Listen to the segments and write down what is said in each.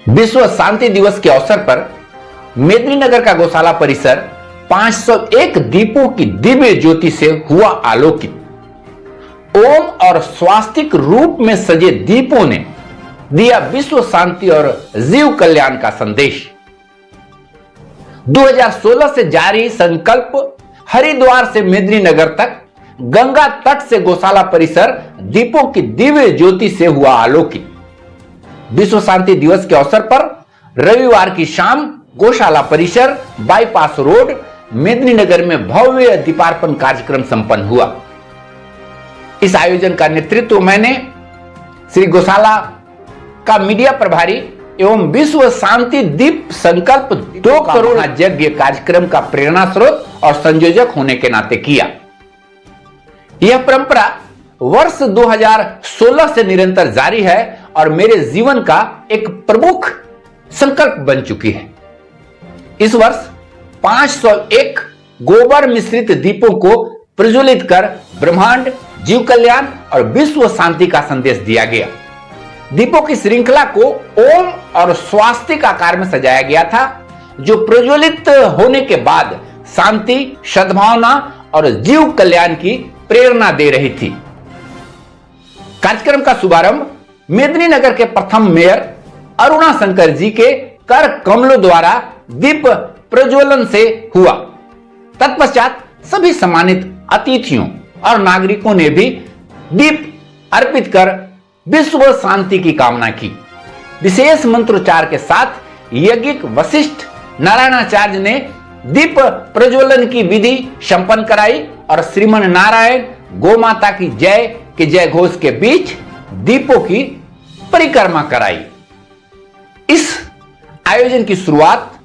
विश्व शांति दिवस के अवसर पर मेदिनीनगर का गौशाला परिसर 501 दीपों की दिव्य ज्योति से हुआ आलोकित। ओम और स्वास्तिक रूप में सजे दीपों ने दिया विश्व शांति और जीव कल्याण का संदेश। 2016 से जारी संकल्प हरिद्वार से मेदिनीनगर तक गंगा तट से गौशाला परिसर दीपों की दिव्य ज्योति से हुआ आलोकित। विश्व शांति दिवस के अवसर पर रविवार की शाम गौशाला परिसर बाईपास रोड मेदिनीनगर में भव्य दीपार्पण कार्यक्रम संपन्न हुआ। इस आयोजन का नेतृत्व मैंने श्री गौशाला का मीडिया प्रभारी एवं विश्व शांति दीप संकल्प 2 करोड़ यज्ञ कार्यक्रम का प्रेरणा स्रोत और संयोजक होने के नाते किया। यह परंपरा वर्ष 2016 से निरंतर जारी है और मेरे जीवन का एक प्रमुख संकल्प बन चुकी है। इस वर्ष 501 गोबर मिश्रित दीपों को प्रज्वलित कर ब्रह्मांड, जीव कल्याण और विश्व शांति का संदेश दिया गया। दीपों की श्रृंखला को ओम और स्वास्तिक आकार में सजाया गया था, जो प्रज्वलित होने के बाद शांति, सद्भावना और जीव कल्याण की प्रेरणा दे रही थी। कार्यक्रम का शुभारंभ मेदिनीनगर के प्रथम मेयर अरुणा शंकर जी के कर कमलों द्वारा दीप प्रज्वलन से हुआ। तत्पश्चात सभी सम्मानित अतिथियों और नागरिकों ने भी दीप अर्पित कर विश्व शांति की कामना की। विशेष मंत्रोच्चार के साथ यज्ञिक वशिष्ठ नारायणाचार्य ने दीप प्रज्वलन की विधि संपन्न कराई और श्रीमन नारायण गौ माता की जय के जय घोष के बीच दीपों की परिक्रमा कराई। इस आयोजन की शुरुआत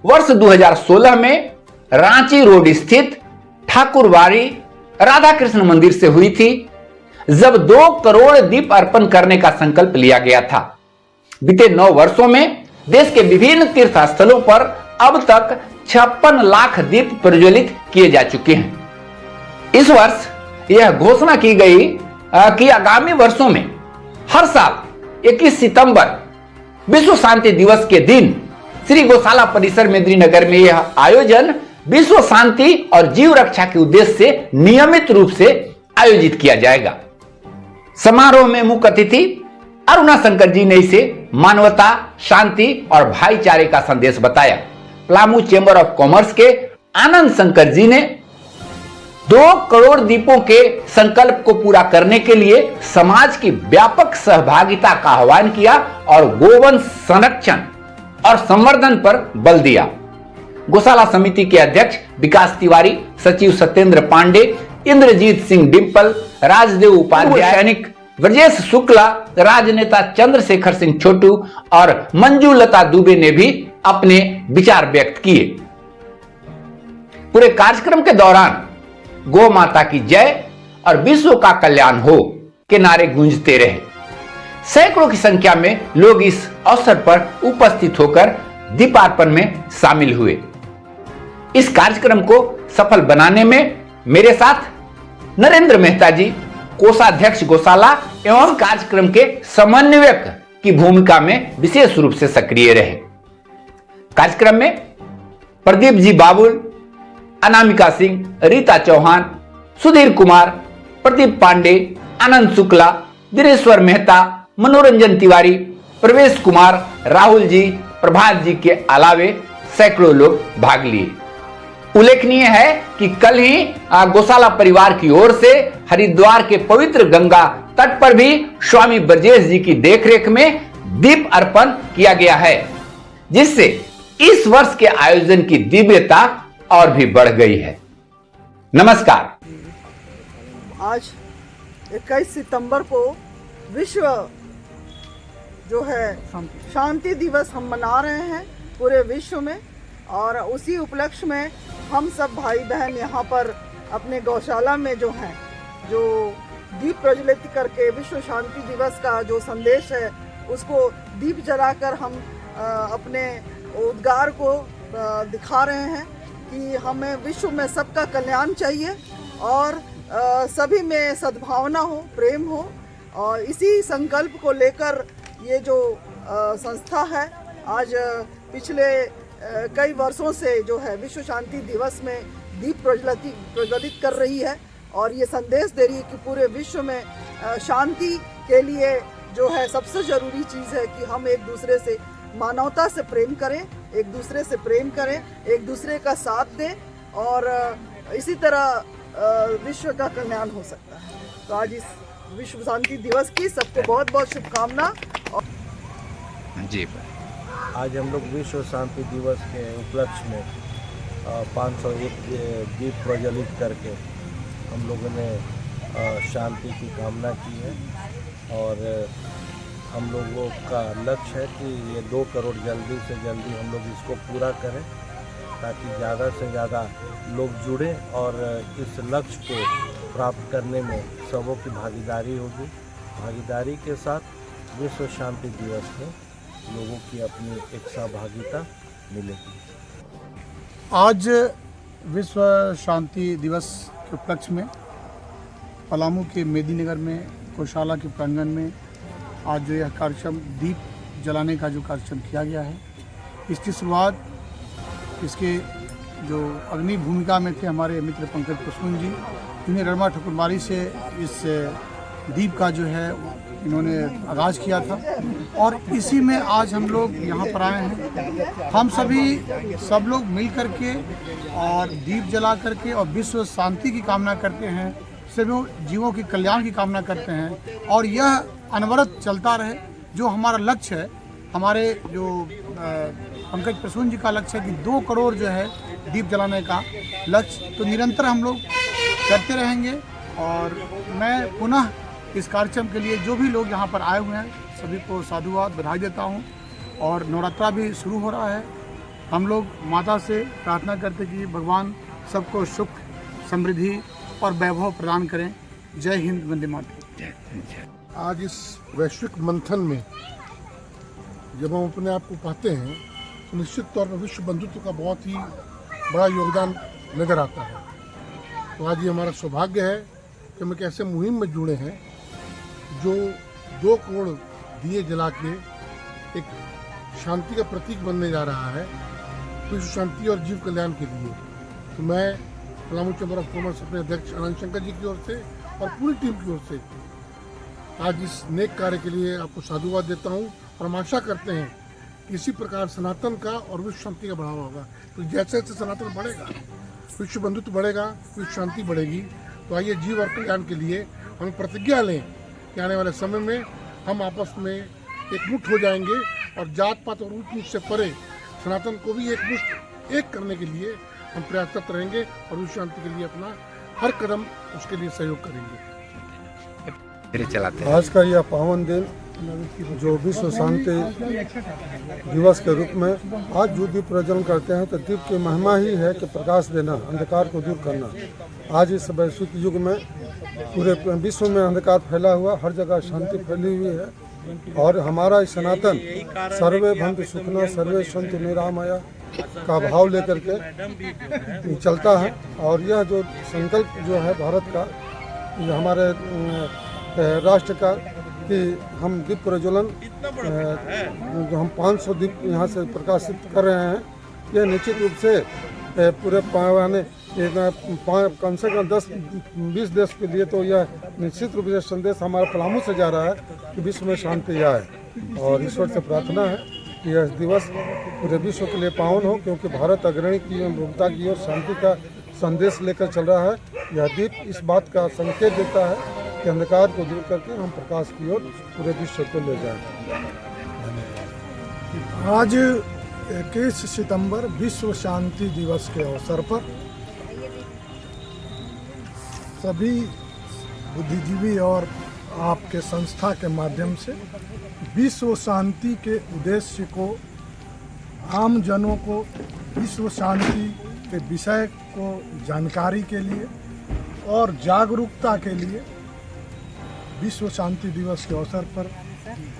वर्ष 2016 में रांची रोड स्थित ठाकुरबाड़ी राधा कृष्ण मंदिर से हुई थी, जब 2 करोड़ दीप अर्पण करने का संकल्प लिया गया था। बीते 9 वर्षों में देश के विभिन्न तीर्थ स्थलों पर अब तक 56 लाख दीप प्रज्वलित किए जा चुके हैं। इस वर्ष यह घोषणा की गई कि आगामी वर्षों में हर साल 21 सितंबर विश्व शांति दिवस के दिन श्री गौशाला परिसर मेदिनीनगर में यह आयोजन विश्व शांति और जीव रक्षा के उद्देश्य से नियमित रूप से आयोजित किया जाएगा। समारोह में मुख्य अतिथि अरुणा शंकर जी ने इसे मानवता, शांति और भाईचारे का संदेश बताया। पलामू चेंबर ऑफ कॉमर्स के आनंद शंकर जी ने 2 करोड़ दीपों के संकल्प को पूरा करने के लिए समाज की व्यापक सहभागिता का आह्वान किया और गोवंश संरक्षण और संवर्धन पर बल दिया। गौशाला समिति के अध्यक्ष विकास तिवारी, सचिव सत्येंद्र पांडे, इंद्रजीत सिंह डिंपल, राजदेव उपाध्याय, सैनिक ब्रजेश शुक्ला, राजनेता चंद्रशेखर सिंह छोटू और मंजू लता दुबे ने भी अपने विचार व्यक्त किए। पूरे कार्यक्रम के दौरान गौ माता की जय और विश्व का कल्याण हो के नारे गूंजते रहे। सैकड़ों की संख्या में लोग इस अवसर पर उपस्थित होकर दीपार्पण में शामिल हुए। इस कार्यक्रम को सफल बनाने में मेरे साथ नरेंद्र मेहता जी, कोषाध्यक्ष गौशाला एवं कार्यक्रम के समन्वयक की भूमिका में विशेष रूप से सक्रिय रहे। कार्यक्रम में प्रदीप जी बाबुल, अनामिका सिंह, रीता चौहान, सुधीर कुमार, प्रदीप पांडे, आनंद शुक्ला, दिनेश्वर मेहता, मनोरंजन तिवारी, प्रवेश कुमार, राहुल जी, प्रभात जी के अलावे सैकड़ों लोग भाग लिए। उल्लेखनीय है कि कल ही गौशाला परिवार की ओर से हरिद्वार के पवित्र गंगा तट पर भी स्वामी ब्रजेश जी की देखरेख में दीप अर्पण किया गया है, जिससे इस वर्ष के आयोजन की दिव्यता और भी बढ़ गई है। नमस्कार। आज 21 सितंबर को विश्व जो है शांति दिवस हम मना रहे हैं पूरे विश्व में, और उसी उपलक्ष्य में हम सब भाई बहन यहाँ पर अपने गौशाला में जो हैं, जो दीप प्रज्वलित करके विश्व शांति दिवस का जो संदेश है उसको दीप जलाकर हम अपने उद्गार को दिखा रहे हैं कि हमें विश्व में सबका कल्याण चाहिए और सभी में सद्भावना हो, प्रेम हो, और इसी संकल्प को लेकर ये जो संस्था है। आज पिछले कई वर्षों से जो है विश्व शांति दिवस में दीप प्रज्वलित कर रही है और ये संदेश दे रही है कि पूरे विश्व में शांति के लिए जो है सबसे ज़रूरी चीज़ है कि हम एक दूसरे से मानवता से प्रेम करें, एक दूसरे से प्रेम करें, एक दूसरे का साथ दें और इसी तरह विश्व का कल्याण हो सकता है। तो आज इस विश्व शांति दिवस की सबको बहुत बहुत शुभकामना। जी, आज हम लोग विश्व शांति दिवस के उपलक्ष्य में 501 दीप प्रज्वलित करके हम लोगों ने शांति की कामना की है और हम लोगों का लक्ष्य है कि ये 2 करोड़ जल्दी से जल्दी हम लोग इसको पूरा करें ताकि ज़्यादा से ज़्यादा लोग जुड़ें और इस लक्ष्य को प्राप्त करने में सबों की भागीदारी होगी। भागीदारी के साथ विश्व शांति दिवस में लोगों की अपनी एक सहभागिता मिलेगी। आज विश्व शांति दिवस के उपलक्ष्य में पलामू के मेदिनीनगर में गौशाला के प्रांगण में आज जो यह कार्यक्रम दीप जलाने का जो कार्यक्रम किया गया है, इसकी शुरुआत इसके जो अग्नि भूमिका में थे हमारे मित्र पंकज प्रसून जी, जिन्हें रमा ठकुरबाड़ी से इस दीप का जो है इन्होंने आगाज़ किया था और इसी में आज हम लोग यहाँ पर आए हैं। हम सब लोग मिल करके और दीप जला करके और विश्व शांति की कामना करते हैं, सभी जीवों की कल्याण की कामना करते हैं और यह अनवरत चलता रहे। जो हमारा लक्ष्य है, हमारे जो पंकज प्रसून जी का लक्ष्य है कि 2 करोड़ जो है दीप जलाने का लक्ष्य, तो निरंतर हम लोग करते रहेंगे। और मैं पुनः इस कार्यक्रम के लिए जो भी लोग यहाँ पर आए हुए हैं सभी को साधुवाद बधाई देता हूँ। और नवरात्रा भी शुरू हो रहा है, हम लोग माता से प्रार्थना करते कि भगवान सबको सुख समृद्धि और वैभव प्रदान करें। जय हिंद, वंदे मातरम। आज इस वैश्विक मंथन में जब हम अपने आप को पाते हैं तो निश्चित तौर पर विश्व बंधुत्व का बहुत ही बड़ा योगदान नज़र आता है। तो आज ये हमारा सौभाग्य है कि हम एक ऐसे मुहिम में जुड़े हैं जो 2 करोड़ दिए जला के एक शांति का प्रतीक बनने जा रहा है, विश्व शांति और जीव कल्याण के लिए। तो मैं पलामू चैम्बर ऑफ कॉमर्स अपने अध्यक्ष आनंद शंकर जी की ओर से और पूरी टीम की ओर से आज इस नेक कार्य के लिए आपको साधुवाद देता हूँ और हम आशा करते हैं कि इसी प्रकार सनातन का और विश्व शांति का बढ़ावा होगा। तो जैसे जैसे सनातन बढ़ेगा, विश्व बंधुत्व बढ़ेगा, विश्व शांति बढ़ेगी। तो आइए जीव और कल्याण के लिए हम प्रतिज्ञा लें कि आने वाले समय में हम आपस में एकमुठ हो जाएंगे और जात पात और ऊंच नीच से परे सनातन को भी एक करने के लिए हम प्रयासरत रहेंगे और विश्व शांति के लिए अपना हर कदम उसके लिए सहयोग करेंगे। आज का यह पावन दिन जो विश्व शांति दिवस के रूप में आज जो दीप प्रज्वलन करते हैं, तो दीप की महिमा ही है कि प्रकाश देना, अंधकार को दूर करना। आज इस वैश्विक युग में पूरे विश्व में अंधकार फैला हुआ, हर जगह शांति फैली हुई है और हमारा सनातन सर्वे भवन्तु सुखिनः सर्वे सन्तु निरामया का भाव लेकर के चलता है। और यह जो संकल्प जो है भारत का, हमारे राष्ट्र का, कि हम दीप प्रज्वलन जो हम 500 दीप यहाँ से प्रकाशित कर रहे हैं, यह निश्चित रूप से पूरे पैमाने कम से कम 10-20 देश के लिए तो यह निश्चित रूप से संदेश हमारा पलामू से जा रहा है कि विश्व में शांति आए। और ईश्वर से प्रार्थना है कि यह दिवस पूरे विश्व के लिए पावन हो, क्योंकि भारत अग्रणी की भूमिका की ओर शांति का संदेश लेकर चल रहा है। यह दीप इस बात का संकेत देता है कि अंधकार को दूर करके हम प्रकाश की ओर पूरे विश्व को ले जाएं। आज 21 सितंबर विश्व शांति दिवस के अवसर पर सभी बुद्धिजीवी और आपके संस्था के माध्यम से विश्व शांति के उद्देश्य को, आम जनों को विश्व शांति के विषय को जानकारी के लिए और जागरूकता के लिए विश्व शांति दिवस के अवसर पर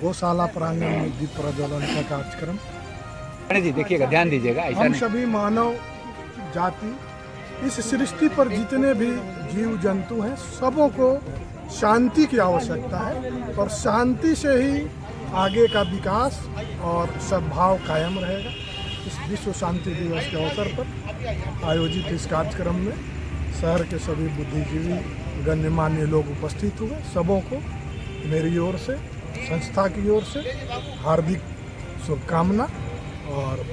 गौशाला प्रांगण में दीप प्रज्वलन का कार्यक्रम। जी देखिएगा, ध्यान दीजिएगा, ऐसा हम नहीं। सभी मानव जाति, इस सृष्टि पर जितने भी जीव जंतु हैं, सबों को शांति की आवश्यकता है और शांति से ही आगे का विकास और सद्भाव कायम रहेगा। इस विश्व शांति दिवस के अवसर पर आयोजित इस कार्यक्रम में शहर के सभी बुद्धिजीवी गण्यमान्य लोग उपस्थित हुए। सबों को मेरी ओर से, संस्था की ओर से हार्दिक शुभकामना और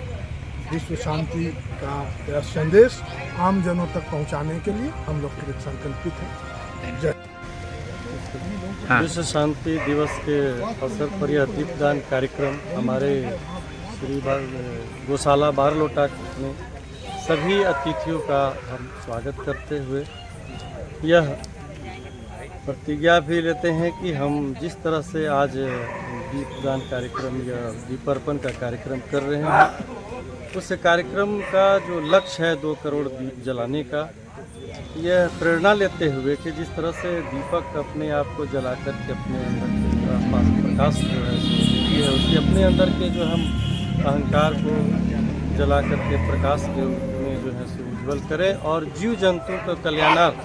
विश्व शांति का यह संदेश आम जनों तक पहुंचाने के लिए हम लोग कृत संकल्पित हैं। जय। विश्व शांति दिवस के अवसर पर यह दीपदान कार्यक्रम हमारे श्री गौशाला बारलोटा में सभी अतिथियों का हम स्वागत करते हुए यह प्रतिज्ञा भी लेते हैं कि हम जिस तरह से आज दीपदान कार्यक्रम या दीपार्पण का कार्यक्रम कर रहे हैं, उस कार्यक्रम का जो लक्ष्य है 2 करोड़ दीप जलाने का, यह प्रेरणा लेते हुए कि जिस तरह से दीपक अपने आप को जला कर के अपने अंदर के आसपास प्रकाश जो है देती है, उसके अपने अंदर के जो हम अहंकार को जला कर के प्रकाश के रूप में जो है सो उज्ज्वल करें और जीव जंतु का कल्याणार्थ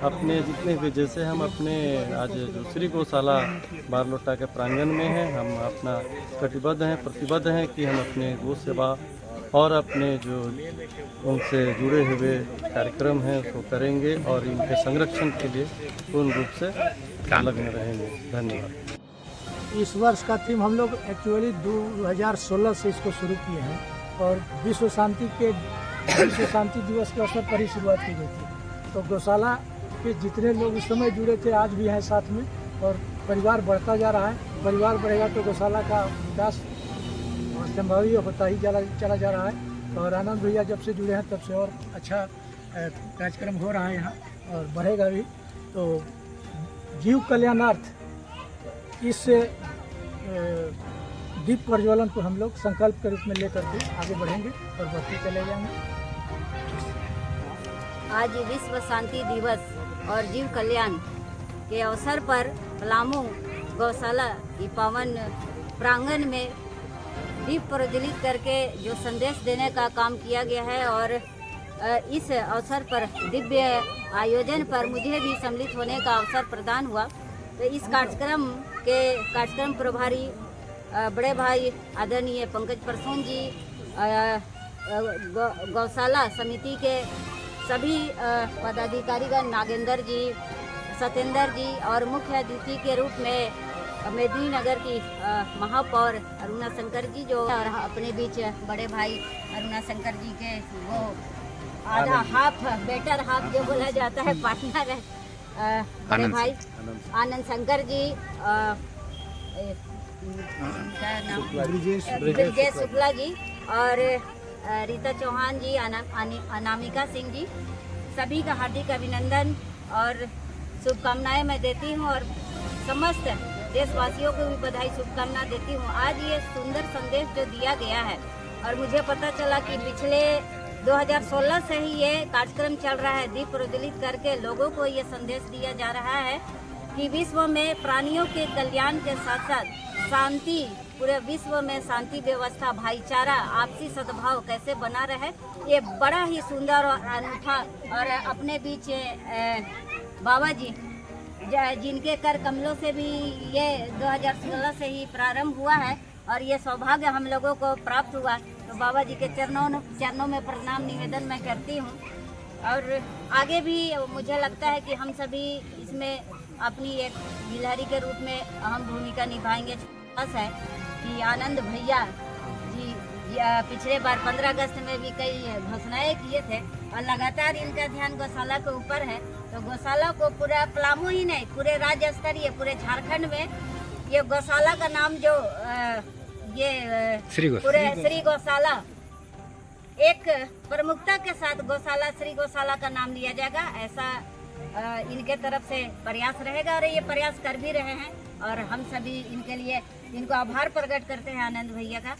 अपने जितने भी, जैसे हम अपने आज जो श्री गौशाला बारलोटा के प्रांगण में हैं, हम अपना कटिबद्ध हैं, प्रतिबद्ध हैं कि हम अपने गौ सेवा और अपने जो उनसे जुड़े हुए कार्यक्रम हैं उसको करेंगे और इनके संरक्षण के लिए पूर्ण रूप से लगे रहेंगे। धन्यवाद। इस वर्ष का थीम हम लोग एक्चुअली 2016 से इसको शुरू किए हैं और विश्व शांति दिवस के अवसर पर ही शुरुआत की गई थी। तो गौशाला के जितने लोग इस समय जुड़े थे आज भी हैं साथ में और परिवार बढ़ता जा रहा है। परिवार बढ़ेगा तो गौशाला का विकास संभव होता ही चला जा रहा है और आनंद भैया जब से जुड़े हैं तब से और अच्छा कार्यक्रम हो रहा है यहाँ और बढ़ेगा भी। तो जीव कल्याणार्थ इस दीप प्रज्वलन को हम लोग संकल्प के रूप में लेकर के आगे बढ़ेंगे और बढ़ते चले जाएंगे। आज विश्व शांति दिवस और जीव कल्याण के अवसर पर पलामू गौशाला की पावन प्रांगण में दीप प्रज्वलित करके जो संदेश देने का काम किया गया है और इस अवसर पर दिव्य आयोजन पर मुझे भी सम्मिलित होने का अवसर प्रदान हुआ। तो इस कार्यक्रम प्रभारी बड़े भाई आदरणीय पंकज परसोन जी, गौशाला समिति के सभी पदाधिकारीगण नागेंद्र जी, सत्येंद्र जी और मुख्य अतिथि के रूप में मेदिनीनगर की महापौर अरुणा शंकर जी जो और अपने बीच बड़े भाई अरुणा शंकर जी के वो आधा हाफ बेटर हाफ जो बोला जाता है पार्टनर है बड़े भाई आनंद शंकर जी, ब्रिजेश शुक्ला जी और रीता चौहान जी, अनामिका सिंह जी, सभी का हार्दिक अभिनंदन और शुभकामनाएं मैं देती हूं और समस्त देशवासियों को भी बधाई शुभकामना देती हूं। आज ये सुंदर संदेश जो दिया गया है और मुझे पता चला कि पिछले 2016 से ही ये कार्यक्रम चल रहा है, दीप प्रज्वलित करके लोगों को ये संदेश दिया जा रहा है कि विश्व में प्राणियों के कल्याण के साथ साथ शांति, पूरे विश्व में शांति व्यवस्था, भाईचारा, आपसी सद्भाव कैसे बना रहे। ये बड़ा ही सुंदर और अनूठा और अपने बीच बाबा जी जिनके कर कमलों से भी ये 2016 से ही प्रारंभ हुआ है और ये सौभाग्य हम लोगों को प्राप्त हुआ। तो बाबा जी के चरणों में प्रणाम निवेदन मैं करती हूँ और आगे भी मुझे लगता है कि हम सभी इसमें अपनी एक गिलहरी के रूप में अहम भूमिका निभाएंगे। बस है कि आनंद भैया जी पिछले बार 15 अगस्त में भी कई घोषणाएं किए थे और लगातार इनका ध्यान गौशाला के ऊपर है। तो गौशाला को पूरा पलामू ही नहीं, पूरे राज्य स्तरीय, पूरे झारखंड में ये गौशाला का नाम जो पूरे श्री गौशाला एक प्रमुखता के साथ गौशाला श्री गौशाला का नाम लिया जाएगा, ऐसा इनके तरफ से प्रयास रहेगा और ये प्रयास कर भी रहे हैं और हम सभी इनके लिए इनको आभार प्रकट करते हैं आनंद भैया का।